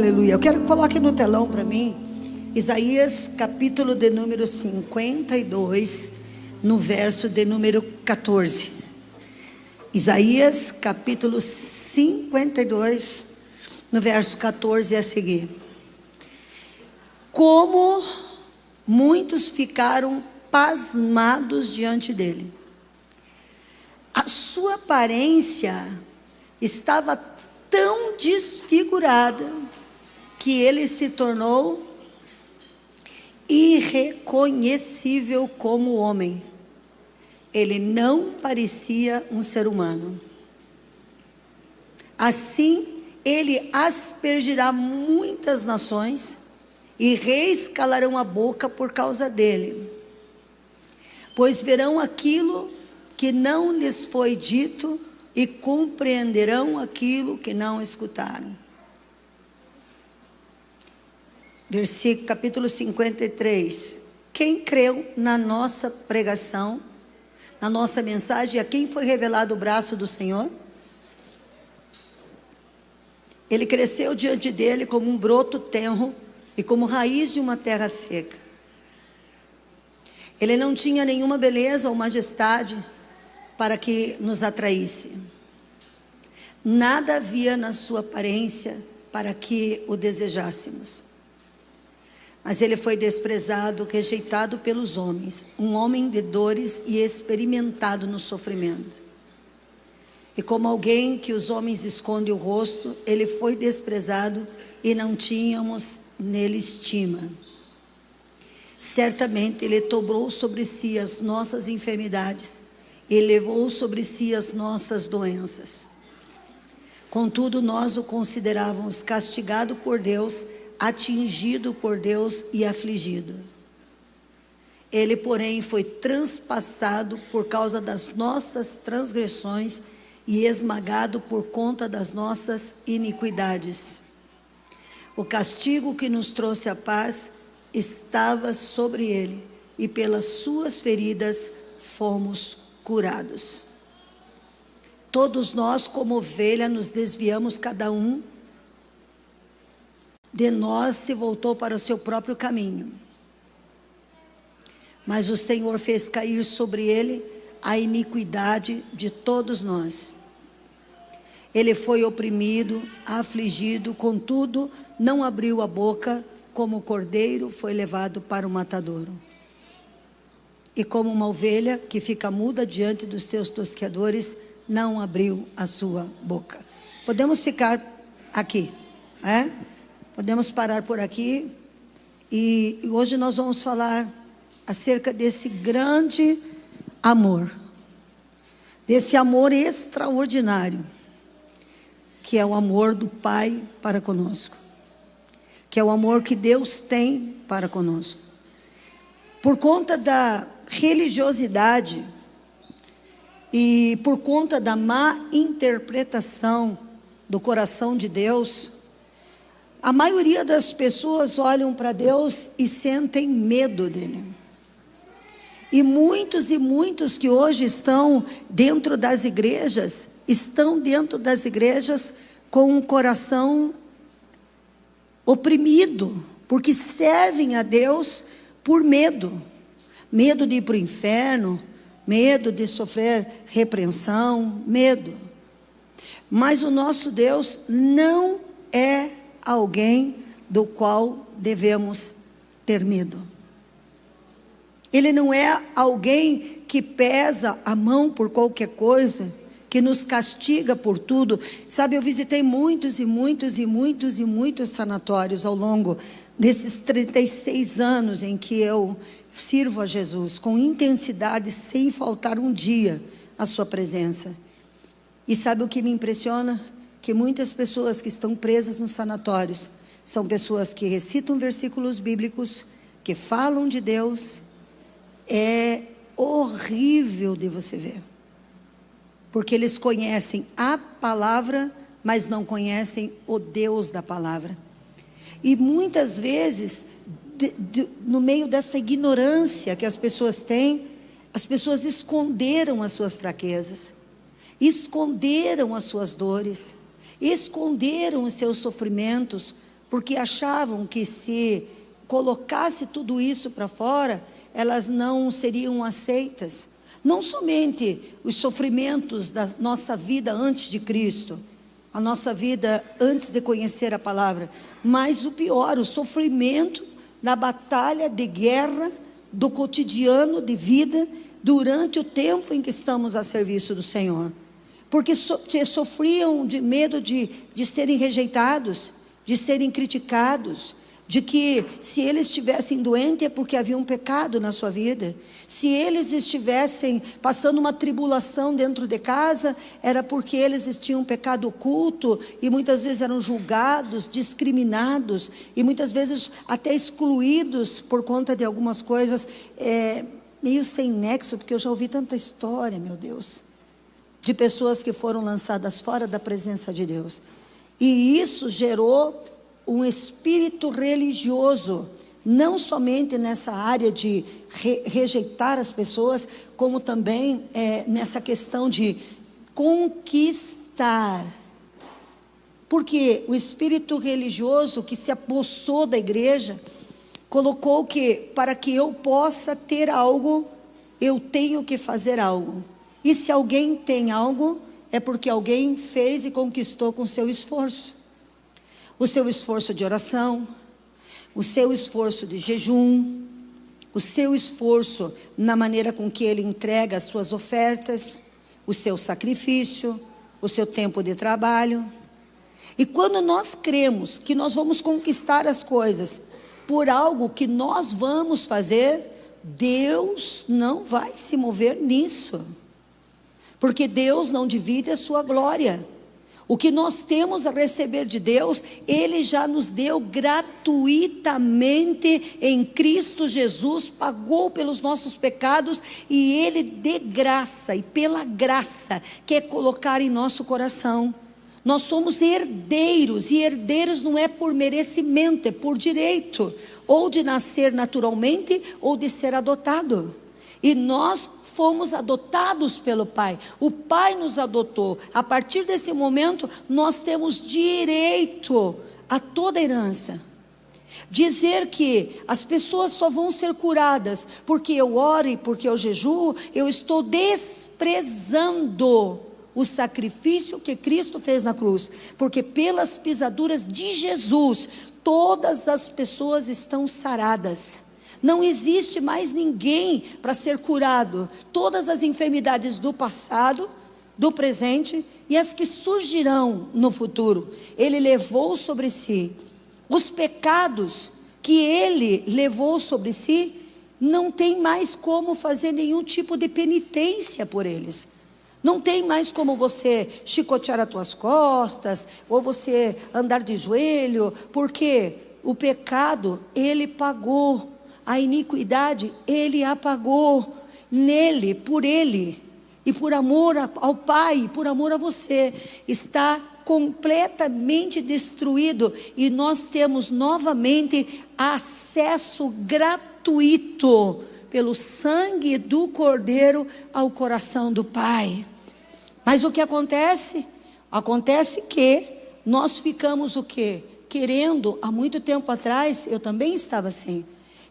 aleluia. Eu quero que coloque no telão para mim Isaías capítulo de número 52, no verso de número 14. Isaías capítulo 52, no verso 14 a seguir. Como muitos ficaram pasmados diante dele. A sua aparência estava tão desfigurada que ele se tornou irreconhecível como homem. Ele não parecia um ser humano. Assim, ele aspergirá muitas nações, e reis calarão a boca por causa dele, pois verão aquilo que não lhes foi dito e compreenderão aquilo que não escutaram. Versículo capítulo 53. Quem creu na nossa pregação, na nossa mensagem, a quem foi revelado o braço do Senhor? Ele cresceu diante dele como um broto tenro e como raiz de uma terra seca. Ele não tinha nenhuma beleza ou majestade para que nos atraísse. Nada havia na sua aparência para que o desejássemos. Mas ele foi desprezado, rejeitado pelos homens, um homem de dores e experimentado no sofrimento. E como alguém que os homens escondem o rosto, ele foi desprezado e não tínhamos nele estima. Certamente ele tomou sobre si as nossas enfermidades e levou sobre si as nossas doenças. Contudo, nós o considerávamos castigado por Deus, atingido por Deus e afligido. Ele, porém, foi transpassado por causa das nossas transgressões e esmagado por conta das nossas iniquidades. O castigo que nos trouxe a paz estava sobre ele, e pelas suas feridas fomos curados. Todos nós, como ovelha, nos desviamos, cada um de nós se voltou para o seu próprio caminho. Mas o Senhor fez cair sobre ele a iniquidade de todos nós. Ele foi oprimido, afligido, contudo, não abriu a boca, como o cordeiro foi levado para o matadouro. E como uma ovelha que fica muda diante dos seus tosqueadores, não abriu a sua boca. Podemos ficar aqui, Podemos parar por aqui. E hoje nós vamos falar acerca desse grande amor, desse amor extraordinário, que é o amor do Pai para conosco, que é o amor que Deus tem para conosco. Por conta da religiosidade e por conta da má interpretação do coração de Deus, a maioria das pessoas olham para Deus e sentem medo dele. E muitos que hoje estão dentro das igrejas com um coração oprimido, porque servem a Deus por medo. Medo de ir para o inferno, medo de sofrer repreensão, medo. Mas o nosso Deus não é alguém do qual devemos ter medo. Ele não é alguém que pesa a mão por qualquer coisa, que nos castiga por tudo. Sabe, eu visitei muitos sanatórios ao longo desses 36 anos em que eu sirvo a Jesus, com intensidade, sem faltar um dia a sua presença. E sabe o que me impressiona? Que muitas pessoas que estão presas nos sanatórios são pessoas que recitam versículos bíblicos, que falam de Deus. É horrível de você ver, porque eles conhecem a palavra, mas não conhecem o Deus da palavra. E muitas vezes, no meio dessa ignorância que as pessoas têm, as pessoas esconderam as suas fraquezas, esconderam as suas dores, esconderam os seus sofrimentos, porque achavam que se colocasse tudo isso para fora, elas não seriam aceitas. Não somente os sofrimentos da nossa vida antes de Cristo, a nossa vida antes de conhecer a palavra, mas o pior, o sofrimento da batalha de guerra, do cotidiano de vida, durante o tempo em que estamos a serviço do Senhor. Porque sofriam de medo de serem rejeitados, de serem criticados, de que se eles estivessem doentes é porque havia um pecado na sua vida. Se eles estivessem passando uma tribulação dentro de casa, era porque eles tinham um pecado oculto, e muitas vezes eram julgados, discriminados, e muitas vezes até excluídos por conta de algumas coisas, meio sem nexo, porque eu já ouvi tanta história, meu Deus, de pessoas que foram lançadas fora da presença de Deus. E isso gerou um espírito religioso, não somente nessa área de rejeitar as pessoas, como também nessa questão de conquistar. Porque o espírito religioso que se apossou da igreja, colocou que para que eu possa ter algo, eu tenho que fazer algo. E se alguém tem algo, é porque alguém fez e conquistou com seu esforço. O seu esforço de oração, o seu esforço de jejum, o seu esforço na maneira com que ele entrega as suas ofertas, o seu sacrifício, o seu tempo de trabalho. E quando nós cremos que nós vamos conquistar as coisas por algo que nós vamos fazer, Deus não vai se mover nisso, porque Deus não divide a sua glória. O que nós temos a receber de Deus, Ele já nos deu gratuitamente em Cristo Jesus, pagou pelos nossos pecados, e Ele de graça e pela graça quer colocar em nosso coração. Nós somos herdeiros, e herdeiros não é por merecimento, é por direito, ou de nascer naturalmente, ou de ser adotado. E nós fomos adotados pelo Pai, o Pai nos adotou. A partir desse momento, nós temos direito a toda a herança. Dizer que as pessoas só vão ser curadas porque eu oro e porque eu jejuo, eu estou desprezando o sacrifício que Cristo fez na cruz, porque pelas pisaduras de Jesus, todas as pessoas estão saradas. Não existe mais ninguém para ser curado. Todas as enfermidades do passado, do presente e as que surgirão no futuro, Ele levou sobre si. Os pecados que Ele levou sobre si, não tem mais como fazer nenhum tipo de penitência por eles. Não tem mais como você chicotear as tuas costas, ou você andar de joelho, porque o pecado Ele pagou. A iniquidade Ele a pagou nele, por Ele, e por amor ao Pai, por amor a você, está completamente destruído, e nós temos novamente acesso gratuito, pelo sangue do Cordeiro, ao coração do Pai. Mas o que acontece? Acontece que nós ficamos o quê? Querendo, há muito tempo atrás, eu também estava assim,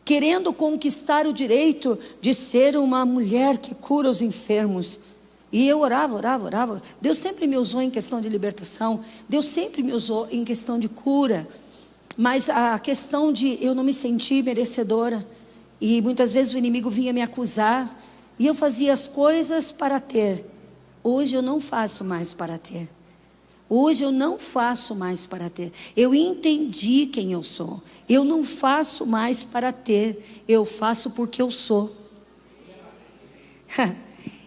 querendo conquistar o direito de ser uma mulher que cura os enfermos. E eu orava. Deus sempre me usou em questão de libertação, Deus sempre me usou em questão de cura. Mas a questão de eu não me sentir merecedora, e muitas vezes o inimigo vinha me acusar, e eu fazia as coisas para ter. Hoje eu não faço mais para ter. Hoje eu não faço mais para ter. Eu entendi quem eu sou. Eu não faço mais para ter. Eu faço porque eu sou.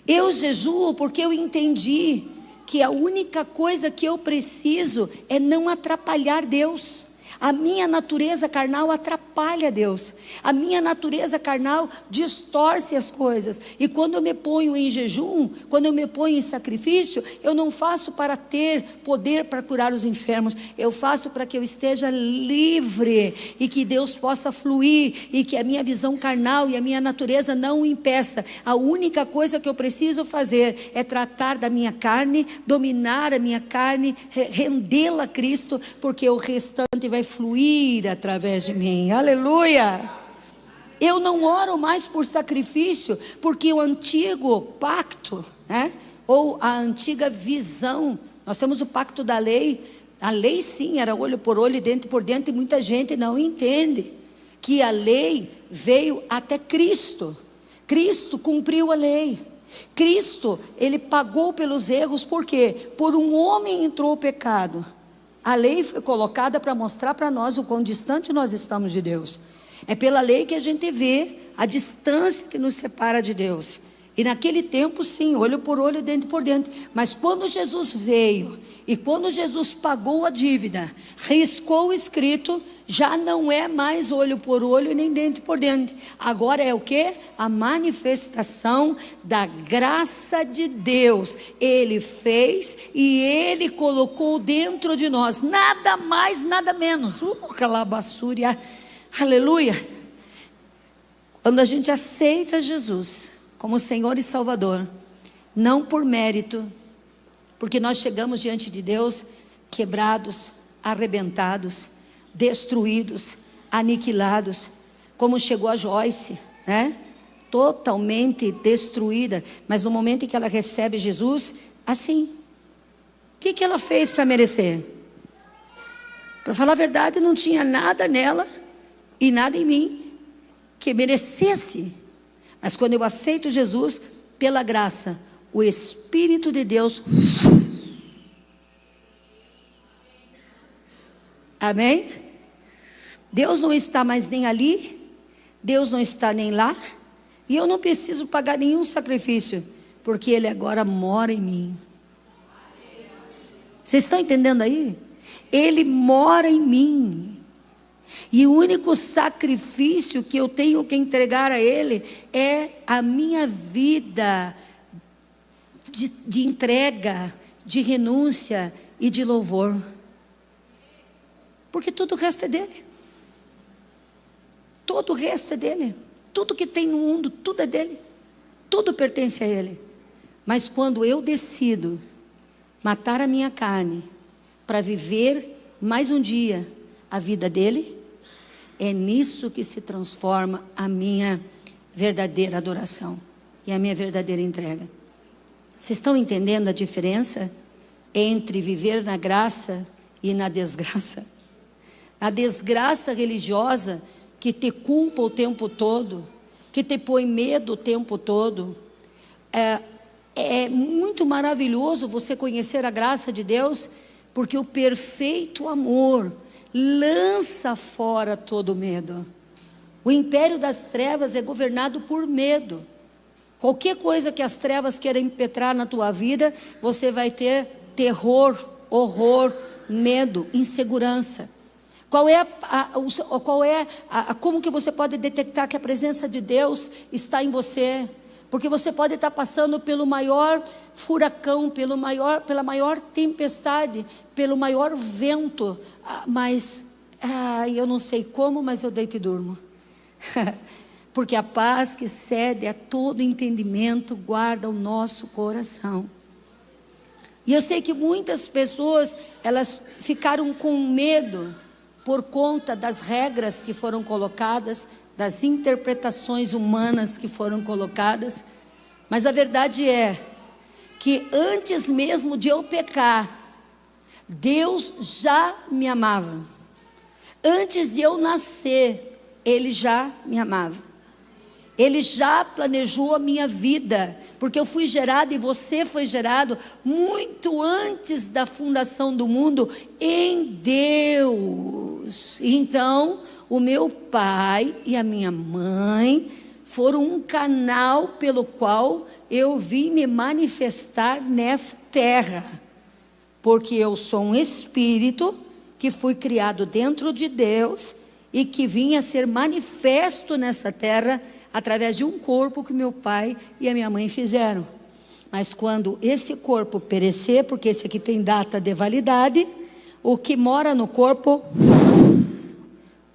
Eu jejuo porque eu entendi que a única coisa que eu preciso é não atrapalhar Deus. A minha natureza carnal atrapalha Deus. A minha natureza carnal distorce as coisas. E quando eu me ponho em jejum, quando eu me ponho em sacrifício, eu não faço para ter poder para curar os enfermos. Eu faço para que eu esteja livre e que Deus possa fluir, e que a minha visão carnal e a minha natureza não o impeça. A única coisa que eu preciso fazer é tratar da minha carne, dominar a minha carne, rendê-la a Cristo, porque o restante vai vai fluir através de mim. Aleluia! Eu não oro mais por sacrifício, porque o antigo pacto, né, ou a antiga visão, nós temos o pacto da lei. A lei sim, era olho por olho, dente por dente, e muita gente não entende que a lei veio até Cristo. Cristo cumpriu a lei. Cristo, Ele pagou pelos erros, por quê? Por um homem entrou o pecado. A lei foi colocada para mostrar para nós o quão distante nós estamos de Deus. É pela lei que a gente vê a distância que nos separa de Deus. E naquele tempo sim, olho por olho, dente por dente. Mas quando Jesus veio, e quando Jesus pagou a dívida, riscou o escrito, já não é mais olho por olho, nem dente por dente. Agora é o quê? A manifestação da graça de Deus. Ele fez e Ele colocou dentro de nós, nada mais, nada menos. Calabaçúria. Aleluia! Quando a gente aceita Jesus como Senhor e Salvador, não por mérito, porque nós chegamos diante de Deus quebrados, arrebentados, destruídos, aniquilados, como chegou a Joyce, né? Totalmente destruída, mas no momento em que ela recebe Jesus, assim, o que ela fez para merecer? Para falar a verdade, não tinha nada nela e nada em mim que merecesse. Mas quando eu aceito Jesus, pela graça, o Espírito de Deus, amém? Deus não está mais nem ali, Deus não está nem lá, e eu não preciso pagar nenhum sacrifício, porque Ele agora mora em mim. Vocês estão entendendo aí? Ele mora em mim. E o único sacrifício que eu tenho que entregar a Ele é a minha vida de entrega, de renúncia e de louvor. Porque tudo o resto é dele. Todo o resto é dele. Tudo que tem no mundo, tudo é dele. Tudo pertence a Ele. Mas quando eu decido matar a minha carne para viver mais um dia a vida dele, é nisso que se transforma a minha verdadeira adoração e a minha verdadeira entrega. Vocês estão entendendo a diferença entre viver na graça e na desgraça? A desgraça religiosa que te culpa o tempo todo, que te põe medo o tempo todo. É muito maravilhoso você conhecer a graça de Deus, porque o perfeito amor lança fora todo medo. O império das trevas é governado por medo. Qualquer coisa que as trevas queiram impetrar na tua vida, você vai ter terror, horror, medo, insegurança. Como que você pode detectar que a presença de Deus está em você? Porque você pode estar passando pelo maior furacão, pela maior tempestade, pelo maior vento, mas eu não sei como, mas eu deito e durmo. Porque a paz que excede a todo entendimento guarda o nosso coração. E eu sei que muitas pessoas, elas ficaram com medo por conta das regras que foram colocadas, das interpretações humanas que foram colocadas. Mas a verdade é que antes mesmo de eu pecar, Deus já me amava. Antes de eu nascer, Ele já me amava. Ele já planejou a minha vida, porque eu fui gerado e você foi gerado muito antes da fundação do mundo em Deus. Então, o meu pai e a minha mãe foram um canal pelo qual eu vim me manifestar nessa terra, porque eu sou um espírito que fui criado dentro de Deus e que vinha ser manifesto nessa terra através de um corpo que meu pai e a minha mãe fizeram. Mas quando esse corpo perecer, porque esse aqui tem data de validade, o que mora no corpo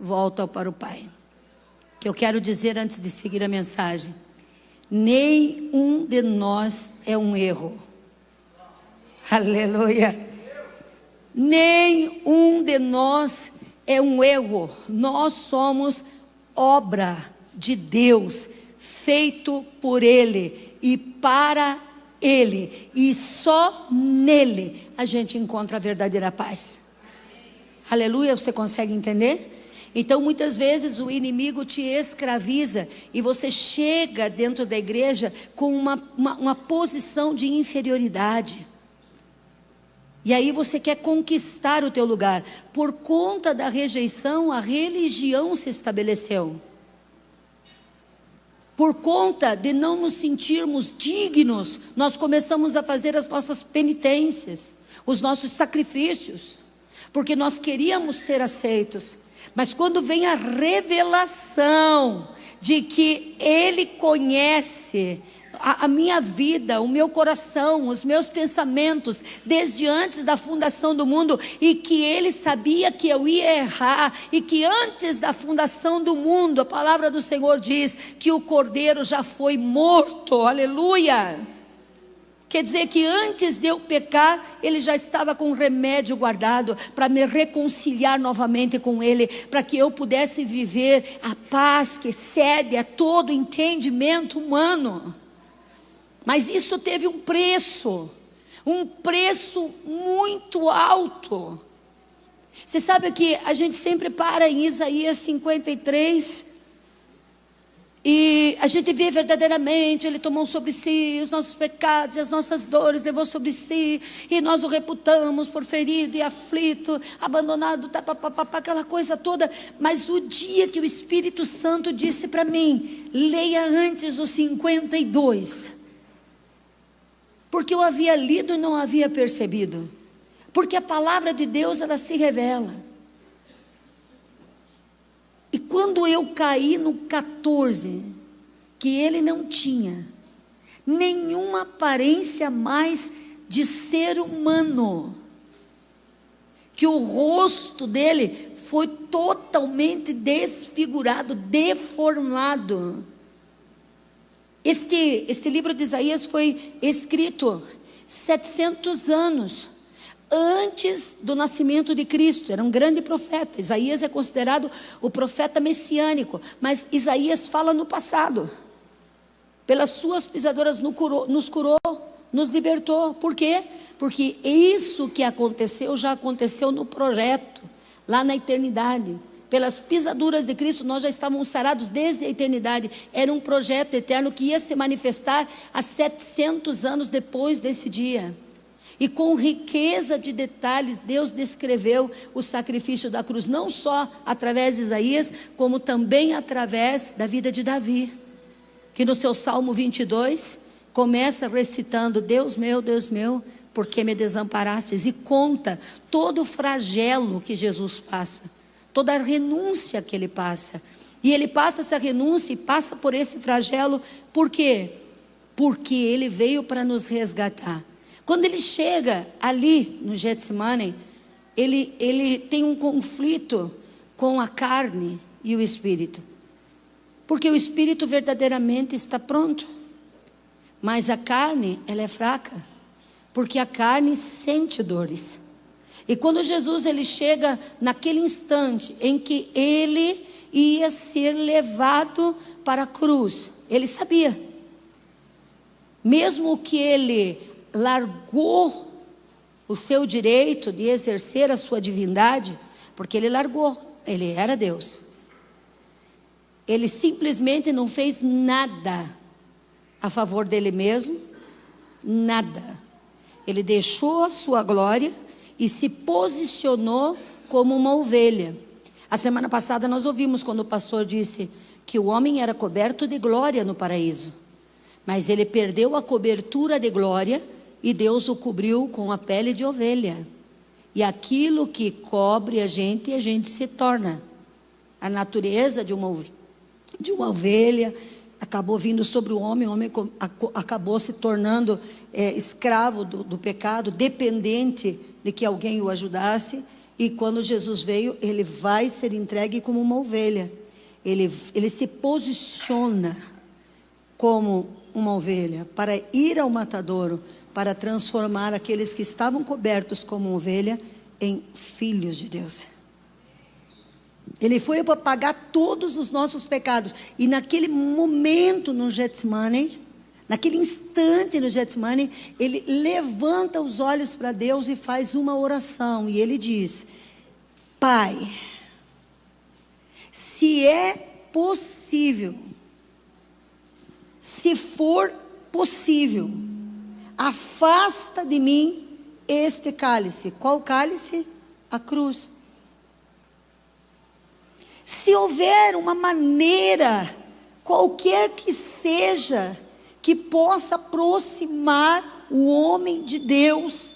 volta para o Pai. O que eu quero dizer antes de seguir a mensagem: nenhum de nós é um erro. Aleluia. Nenhum de nós é um erro. Nós somos obra de Deus, feito por Ele e para Ele, e só nele a gente encontra a verdadeira paz. Aleluia, você consegue entender? Então muitas vezes o inimigo te escraviza e você chega dentro da igreja com uma posição de inferioridade. E aí você quer conquistar o teu lugar. Por conta da rejeição, a religião se estabeleceu. Por conta de não nos sentirmos dignos, nós começamos a fazer as nossas penitências, os nossos sacrifícios, porque nós queríamos ser aceitos. Mas quando vem a revelação de que Ele conhece a minha vida, o meu coração, os meus pensamentos, desde antes da fundação do mundo, e que Ele sabia que eu ia errar, e que antes da fundação do mundo, a palavra do Senhor diz que o Cordeiro já foi morto, aleluia. Quer dizer que antes de eu pecar, Ele já estava com um remédio guardado para me reconciliar novamente com Ele, para que eu pudesse viver a paz que excede a todo entendimento humano. Mas isso teve um preço muito alto. Você sabe que a gente sempre para em Isaías 53, e a gente vê verdadeiramente, Ele tomou sobre si os nossos pecados e as nossas dores, levou sobre si, e nós o reputamos por ferido e aflito, abandonado, aquela coisa toda. Mas o dia que o Espírito Santo disse para mim, leia antes os 52, porque eu havia lido e não havia percebido, porque a palavra de Deus, ela se revela. E quando eu caí no 14, que ele não tinha nenhuma aparência mais de ser humano, que o rosto dele foi totalmente desfigurado, deformado. Este livro de Isaías foi escrito 700 anos antes do nascimento de Cristo. Era um grande profeta. Isaías é considerado o profeta messiânico, mas Isaías fala no passado. Pelas suas pisaduras nos curou, nos libertou. Por quê? Porque isso que aconteceu já aconteceu no projeto, lá na eternidade. Pelas pisaduras de Cristo nós já estávamos sarados desde a eternidade. Era um projeto eterno que ia se manifestar há 700 anos depois desse dia. E com riqueza de detalhes, Deus descreveu o sacrifício da cruz, não só através de Isaías, como também através da vida de Davi, que no seu Salmo 22, começa recitando: Deus meu, por que me desamparastes? E conta todo o flagelo que Jesus passa, toda a renúncia que Ele passa. E Ele passa essa renúncia e passa por esse flagelo, por quê? Porque Ele veio para nos resgatar. Quando Ele chega ali no Getsemane, ele tem um conflito com a carne e o espírito, porque o espírito verdadeiramente está pronto, mas a carne, ela é fraca, porque a carne sente dores. E quando Jesus ele chega naquele instante em que Ele ia ser levado para a cruz, Ele sabia, mesmo que Ele largou o seu direito de exercer a sua divindade, porque Ele largou, Ele era Deus, Ele simplesmente não fez nada a favor dele mesmo, nada. Ele deixou a sua glória e se posicionou como uma ovelha. A semana passada nós ouvimos quando o pastor disse que o homem era coberto de glória no paraíso, mas ele perdeu a cobertura de glória e Deus o cobriu com a pele de ovelha. E aquilo que cobre a gente se torna. A natureza de uma ovelha acabou vindo sobre o homem acabou se tornando escravo do pecado, dependente de que alguém o ajudasse. E quando Jesus veio, Ele vai ser entregue como uma ovelha. Ele se posiciona como uma ovelha para ir ao matadouro, para transformar aqueles que estavam cobertos como ovelha em filhos de Deus. Ele foi para pagar todos os nossos pecados. E naquele momento no Getsemane, naquele instante no Getsemane, ele levanta os olhos para Deus e faz uma oração. E ele diz: Pai, se é possível, se for possível, afasta de mim este cálice. Qual cálice? A cruz. Se houver uma maneira, qualquer que seja, que possa aproximar o homem de Deus,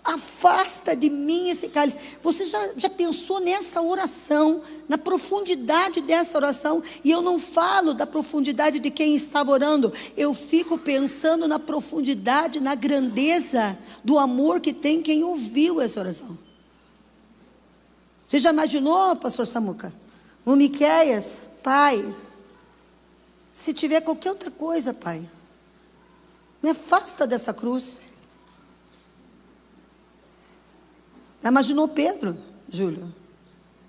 afasta de mim esse cálice. Você já pensou nessa oração, na profundidade dessa oração? E eu não falo da profundidade de quem estava orando, eu fico pensando na profundidade, na grandeza do amor que tem quem ouviu essa oração. Você já imaginou, pastor Samuca? O Miqueias: Pai, se tiver qualquer outra coisa, Pai, me afasta dessa cruz. Imaginou Pedro, Júlio?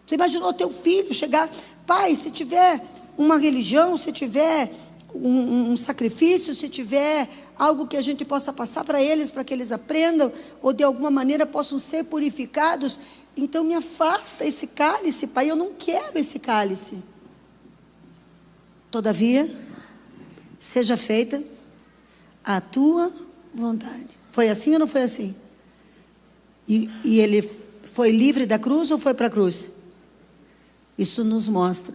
Você imaginou teu filho chegar: Pai, se tiver uma religião, se tiver um sacrifício, se tiver algo que a gente possa passar para que eles aprendam, ou de alguma maneira possam ser purificados, então me afasta esse cálice, Pai, eu não quero esse cálice. Todavia, seja feita a tua vontade. Foi assim ou não foi assim? E ele foi livre da cruz ou foi para a cruz? Isso nos mostra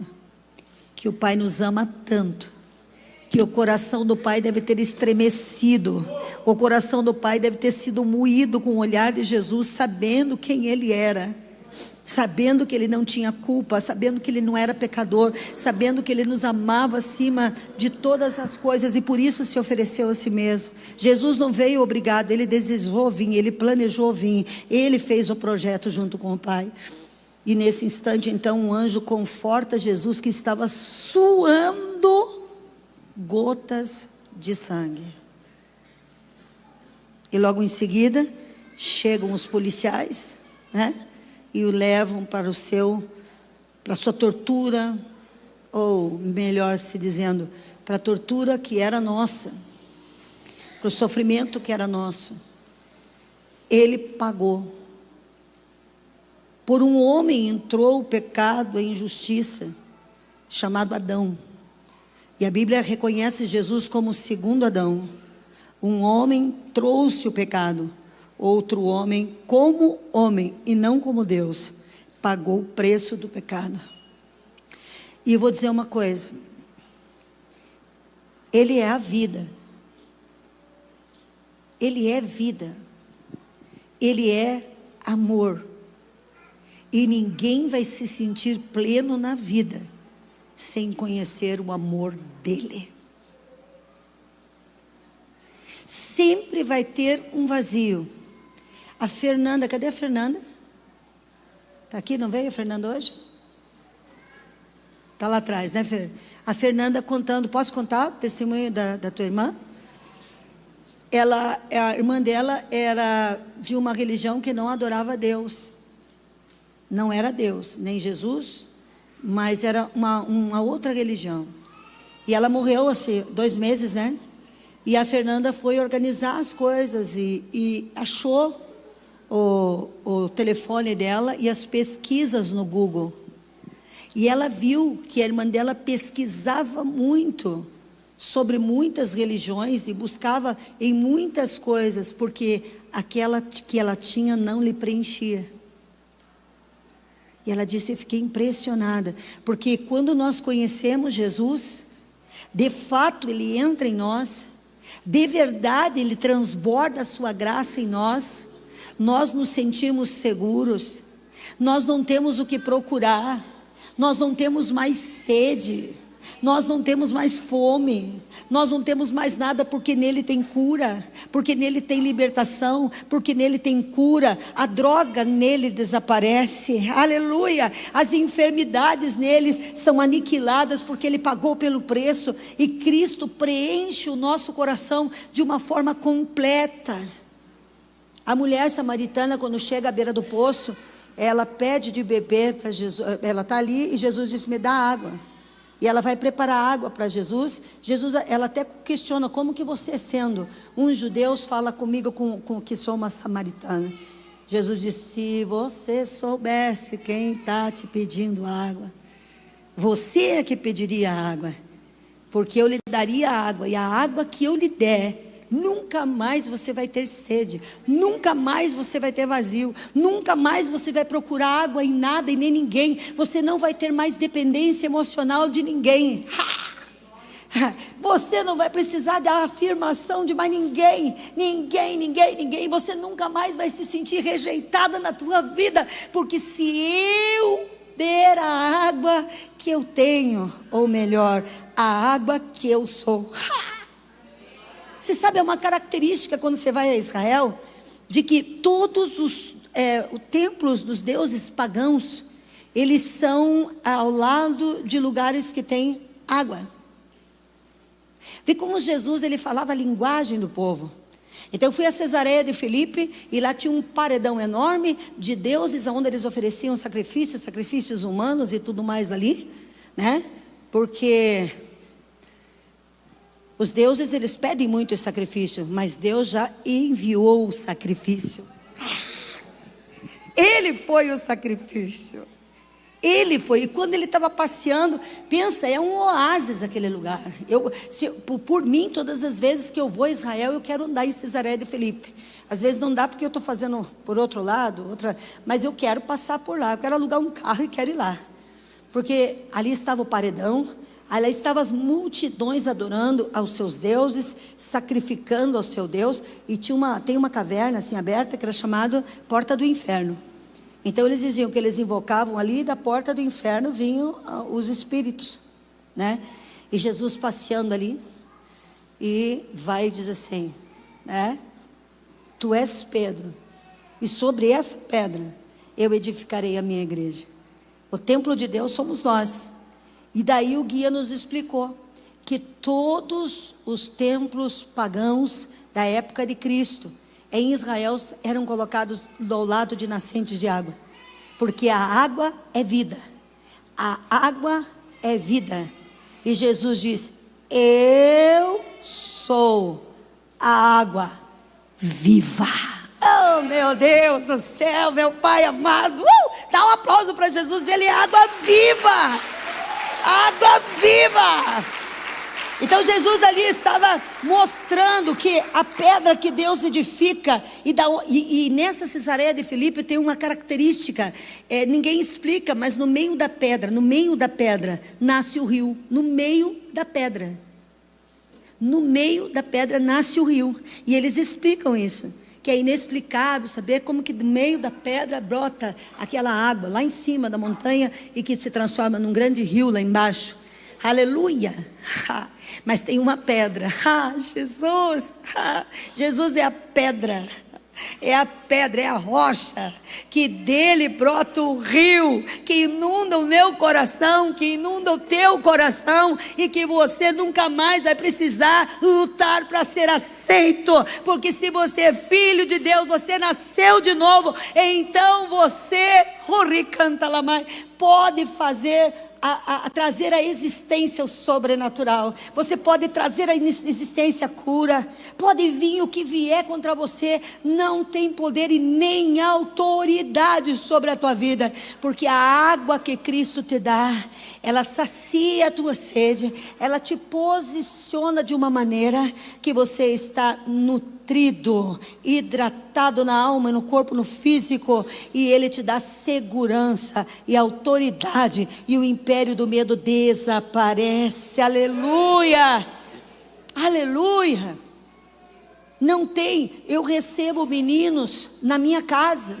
que o Pai nos ama tanto, que o coração do Pai deve ter estremecido, o coração do Pai deve ter sido moído com o olhar de Jesus, sabendo quem Ele era, sabendo que Ele não tinha culpa, sabendo que Ele não era pecador, sabendo que Ele nos amava acima de todas as coisas, e por isso se ofereceu a si mesmo. Jesus não veio obrigado, Ele desejou vir, Ele planejou vir, Ele fez o projeto junto com o Pai. E nesse instante então um anjo conforta Jesus, que estava suando gotas de sangue. E logo em seguida chegam os policiais, né? E o levam para a sua tortura, ou melhor se dizendo, para a tortura que era nossa, para o sofrimento que era nosso. Ele pagou. Por um homem entrou o pecado, a injustiça, chamado Adão. E a Bíblia reconhece Jesus como o segundo Adão. Um homem trouxe o pecado. Outro homem, como homem e não como Deus, pagou o preço do pecado. E eu vou dizer uma coisa: Ele é a vida. Ele é vida. Ele é amor. E ninguém vai se sentir pleno na vida sem conhecer o amor dele. Sempre vai ter um vazio. A Fernanda, cadê a Fernanda? Está aqui, não veio a Fernanda hoje? Está lá atrás, né, Fer? A Fernanda contando, posso contar o testemunho da tua irmã? A irmã dela era de uma religião que não adorava a Deus. Não era Deus, nem Jesus, mas era uma outra religião. E ela morreu assim, 2 meses, né? E a Fernanda foi organizar as coisas e achou o telefone dela e as pesquisas no Google. E ela viu que a irmã dela pesquisava muito sobre muitas religiões e buscava em muitas coisas, porque aquela que ela tinha não lhe preenchia. E ela disse: eu fiquei impressionada, porque quando nós conhecemos Jesus, de fato Ele entra em nós, de verdade Ele transborda a sua graça em nós, nós nos sentimos seguros, nós não temos o que procurar, nós não temos mais sede, nós não temos mais fome, nós não temos mais nada, porque nele tem cura, porque nele tem libertação, porque nele tem cura, a droga nele desaparece, aleluia, as enfermidades neles são aniquiladas, porque ele pagou pelo preço, e Cristo preenche o nosso coração de uma forma completa. A mulher samaritana, quando chega à beira do poço, ela pede de beber para Jesus, ela está ali e Jesus diz: me dá água. E ela vai preparar água para Jesus. Ela até questiona: como que você, sendo um judeu, fala comigo com que sou uma samaritana? Jesus disse: se você soubesse quem está te pedindo água, você é que pediria água, porque eu lhe daria água, e a água que eu lhe der, nunca mais você vai ter sede, nunca mais você vai ter vazio, nunca mais você vai procurar água em nada e nem ninguém, você não vai ter mais dependência emocional de ninguém. Você não vai precisar da afirmação de mais ninguém, você nunca mais vai se sentir rejeitada na tua vida, porque se eu der a água que eu tenho, ou melhor, a água que eu sou. Você sabe, é uma característica quando você vai a Israel, de que todos os templos dos deuses pagãos, eles são ao lado de lugares que tem água. Vê como Jesus, ele falava a linguagem do povo. Então eu fui a Cesareia de Filipe, e lá tinha um paredão enorme de deuses, onde eles ofereciam sacrifícios humanos e tudo mais ali, né? Porque os deuses, eles pedem muito sacrifício, mas Deus já enviou o sacrifício. Ele foi o sacrifício. Ele foi, e quando ele estava passeando, pensa, é um oásis aquele lugar. Por mim, todas as vezes que eu vou a Israel, eu quero andar em Cesareia de Filipe. Às vezes não dá, porque eu estou fazendo por outro lado, mas eu quero passar por lá, eu quero alugar um carro e quero ir lá. Porque ali estava o paredão, ali estavam as multidões adorando aos seus deuses, sacrificando ao seu Deus, e tem uma caverna assim aberta, que era chamada Porta do Inferno. Então eles diziam que eles invocavam ali, e da porta do inferno vinham os espíritos, né? E Jesus passeando ali, e vai e diz assim, né? Tu és Pedro, e sobre essa pedra eu edificarei a minha igreja. O templo de Deus somos nós. E daí o guia nos explicou que todos os templos pagãos da época de Cristo em Israel eram colocados ao lado de nascentes de água, porque a água é vida. A água é vida. E Jesus diz: eu sou a água viva. Oh, meu Deus do céu, meu Pai amado, dá um aplauso para Jesus. Ele é água viva, água viva. Então Jesus ali estava mostrando que a pedra que Deus edifica, e nessa Cesareia de Filipe tem uma característica, ninguém explica, mas no meio da pedra nasce o rio. No meio da pedra nasce o rio, e eles explicam isso, que é inexplicável saber como que do meio da pedra brota aquela água lá em cima da montanha, e que se transforma num grande rio lá embaixo. Aleluia. Mas tem uma pedra. Jesus. Jesus é a pedra. É a pedra, é a rocha, que dele brota o rio, que inunda o meu coração, que inunda o teu coração, e que você nunca mais vai precisar lutar para ser aceito, porque se você é filho de Deus, você nasceu de novo, então você pode fazer trazer à existência o sobrenatural. Você pode trazer à existência a cura. Pode vir o que vier contra você, não tem poder e nem autoridade sobre a tua vida, porque a água que Cristo te dá, ela sacia a tua sede, ela te posiciona de uma maneira que você está nutrido, hidratado na alma, no corpo, no físico, e ele te dá segurança e autoridade, e o império do medo desaparece. Aleluia, aleluia. Não tem, eu recebo meninos na minha casa,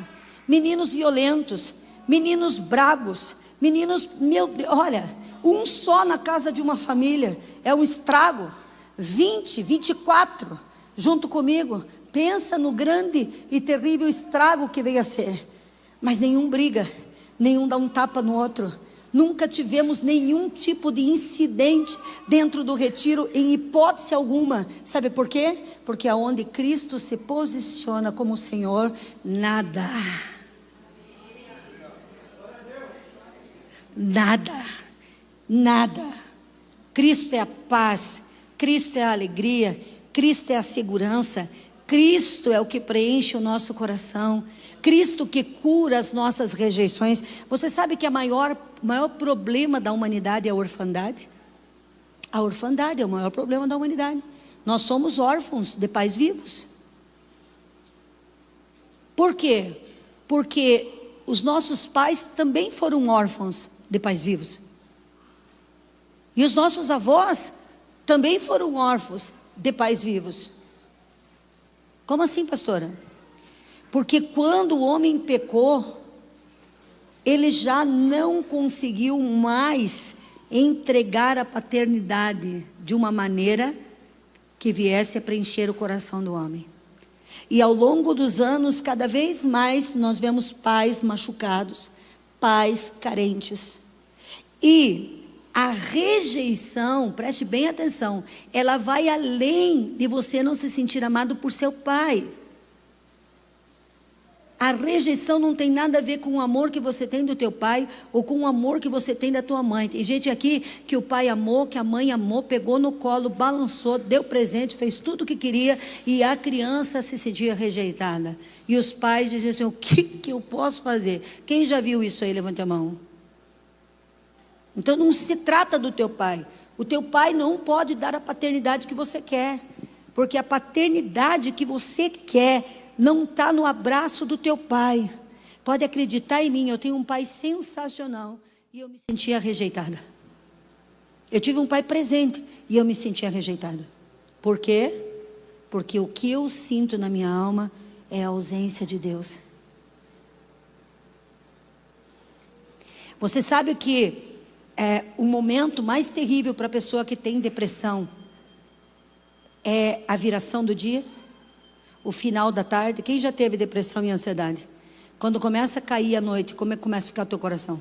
meninos violentos, meninos brabos, meninos, meu Deus, olha, um só na casa de uma família é um estrago. 20, 24 junto comigo, pensa no grande e terrível estrago que veio a ser. Mas nenhum briga, nenhum dá um tapa no outro. Nunca tivemos nenhum tipo de incidente dentro do retiro, em hipótese alguma. Sabe por quê? Porque aonde Cristo se posiciona como Senhor, nada nada, nada. Cristo é a paz, Cristo é a alegria, Cristo é a segurança, Cristo é o que preenche o nosso coração, Cristo que cura as nossas rejeições. Você sabe que o maior problema da humanidade é a orfandade? A orfandade é o maior problema da humanidade. Nós somos órfãos de pais vivos. Por quê? Porque os nossos pais também foram órfãos de pais vivos. E os nossos avós também foram órfãos de pais vivos. Como assim, pastora? Porque quando o homem pecou, ele já não conseguiu mais entregar a paternidade de uma maneira que viesse a preencher o coração do homem. E ao longo dos anos, cada vez mais, nós vemos pais machucados, pais carentes. E a rejeição, preste bem atenção, ela vai além de você não se sentir amado por seu pai. A rejeição não tem nada a ver com o amor que você tem do teu pai ou com o amor que você tem da tua mãe. Tem gente aqui que o pai amou, que a mãe amou, pegou no colo, balançou, deu presente, fez tudo o que queria e a criança se sentia rejeitada. E os pais diziam assim, o que eu posso fazer? Quem já viu isso aí? Levante a mão. Então não se trata do teu pai. O teu pai não pode dar a paternidade que você quer. Porque a paternidade que você quer não está no abraço do teu pai. Pode acreditar em mim, eu tenho um pai sensacional e eu me sentia rejeitada. Eu tive um pai presente e eu me sentia rejeitada. Por quê? Porque o que eu sinto na minha alma é a ausência de Deus. Você sabe que o momento mais terrível para a pessoa que tem depressão é a viração do dia? O final da tarde? Quem já teve depressão e ansiedade? Quando começa a cair a noite, como é que começa a ficar o teu coração?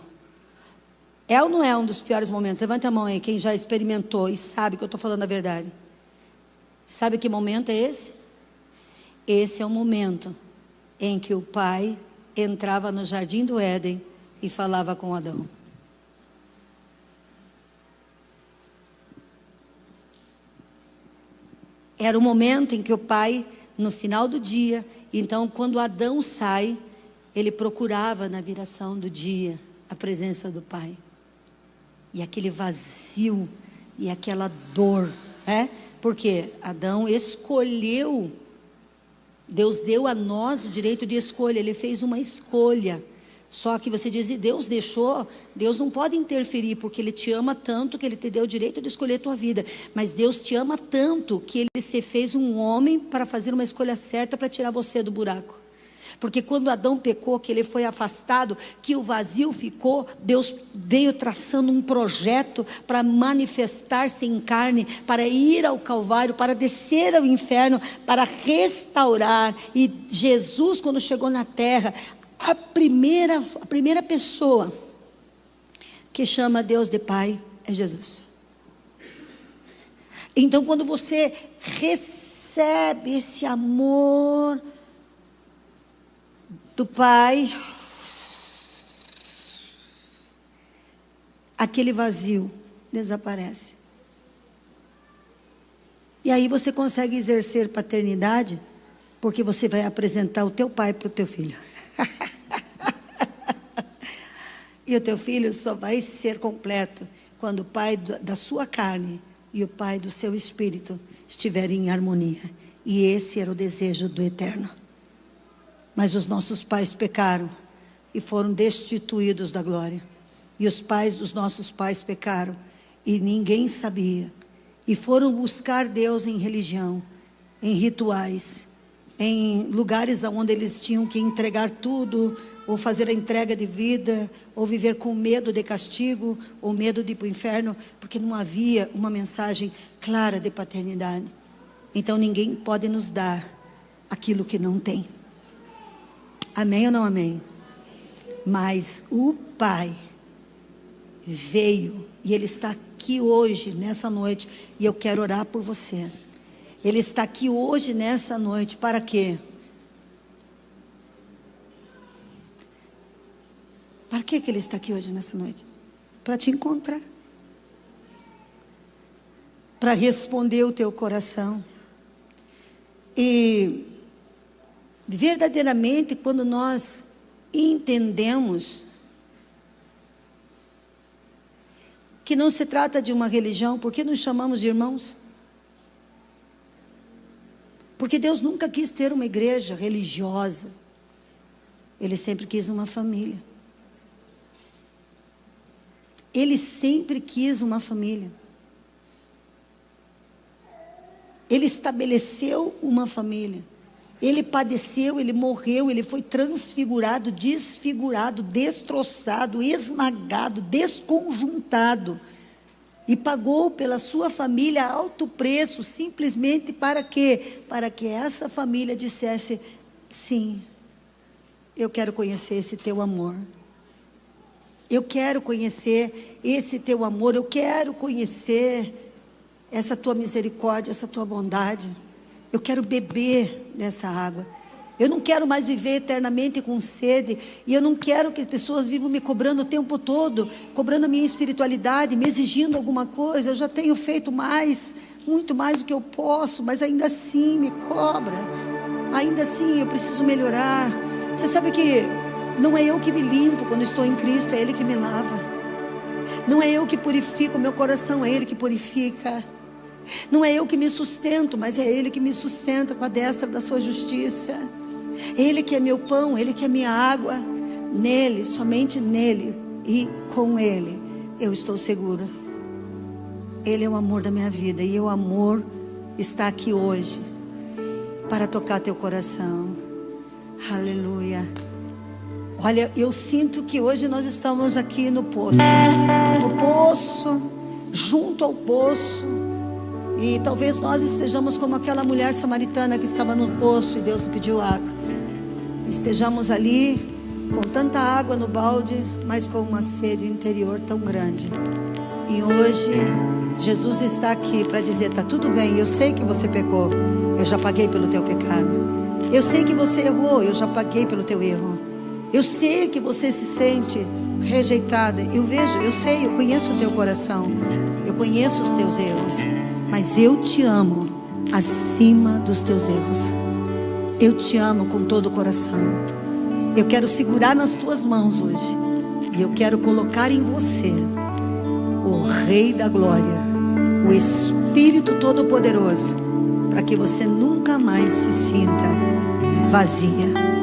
É ou não é um dos piores momentos? Levanta a mão aí, quem já experimentou e sabe que eu estou falando a verdade. Sabe que momento é esse? Esse é o momento em que o pai entrava no jardim do Éden e falava com Adão. Era o momento em que o pai, no final do dia, então quando Adão sai, ele procurava na viração do dia a presença do pai. E aquele vazio e aquela dor, porque Adão escolheu, Deus deu a nós o direito de escolha, ele fez uma escolha. Só que você diz, e Deus deixou, Deus não pode interferir, porque Ele te ama tanto que Ele te deu o direito de escolher a tua vida. Mas Deus te ama tanto que Ele se fez um homem para fazer uma escolha certa para tirar você do buraco. Porque quando Adão pecou, que ele foi afastado, que o vazio ficou, Deus veio traçando um projeto para manifestar-se em carne, para ir ao Calvário, para descer ao inferno, para restaurar. E Jesus, quando chegou na terra, a primeira pessoa que chama Deus de Pai é Jesus. Então quando você recebe esse amor do Pai, aquele vazio desaparece. E aí você consegue exercer paternidade, porque você vai apresentar o teu pai para o teu filho. E o teu filho só vai ser completo quando o pai da sua carne e o pai do seu espírito estiverem em harmonia. E esse era o desejo do Eterno. Mas os nossos pais pecaram e foram destituídos da glória. E os pais dos nossos pais pecaram e ninguém sabia. E foram buscar Deus em religião, em rituais, em lugares onde eles tinham que entregar tudo, ou fazer a entrega de vida, ou viver com medo de castigo, ou medo de ir para o inferno, porque não havia uma mensagem clara de paternidade. Então ninguém pode nos dar aquilo que não tem. Amém ou não amém? Mas o Pai veio, e Ele está aqui hoje, nessa noite, e eu quero orar por você. Ele está aqui hoje, nessa noite, para quê? Para que Ele está aqui hoje, nessa noite? para te encontrar, para responder o teu coração. E verdadeiramente, quando nós entendemos que não se trata de uma religião, por que nos chamamos de irmãos? Porque Deus nunca quis ter uma igreja religiosa. Ele sempre quis uma família. Ele sempre quis uma família. Ele estabeleceu uma família. Ele padeceu, ele morreu, ele foi transfigurado, desfigurado, destroçado, esmagado, desconjuntado. E pagou pela sua família alto preço, simplesmente para quê? Para que essa família dissesse: sim, eu quero conhecer esse teu amor. Eu quero conhecer esse teu amor, eu quero conhecer essa tua misericórdia, essa tua bondade. Eu quero beber dessa água. Eu não quero mais viver eternamente com sede. E eu não quero que as pessoas vivam me cobrando o tempo todo, cobrando a minha espiritualidade, me exigindo alguma coisa. Eu já tenho feito mais, muito mais do que eu posso, mas ainda assim me cobra. Ainda assim eu preciso melhorar. Você sabe que não é eu que me limpo quando estou em Cristo, é Ele que me lava. Não é eu que purifico o meu coração, é Ele que purifica. Não é eu que me sustento, mas é Ele que me sustenta com a destra da sua justiça. Ele que é meu pão, Ele que é minha água. Nele, somente nele e com Ele eu estou segura. Ele é o amor da minha vida, e o amor está aqui hoje para tocar teu coração. Aleluia. Olha, eu sinto que hoje nós estamos aqui no poço, junto ao poço. E talvez nós estejamos como aquela mulher samaritana que estava no poço e Deus lhe pediu água. Estejamos ali com tanta água no balde, mas com uma sede interior tão grande. E hoje Jesus está aqui para dizer: está tudo bem, eu sei que você pecou, eu já paguei pelo teu pecado. Eu sei que você errou, eu já paguei pelo teu erro. Eu sei que você se sente rejeitada, eu sei, eu conheço o teu coração, eu conheço os teus erros. Mas eu te amo acima dos teus erros. Eu te amo com todo o coração. Eu quero segurar nas tuas mãos hoje. E eu quero colocar em você o Rei da Glória, o Espírito Todo-Poderoso, para que você nunca mais se sinta vazia.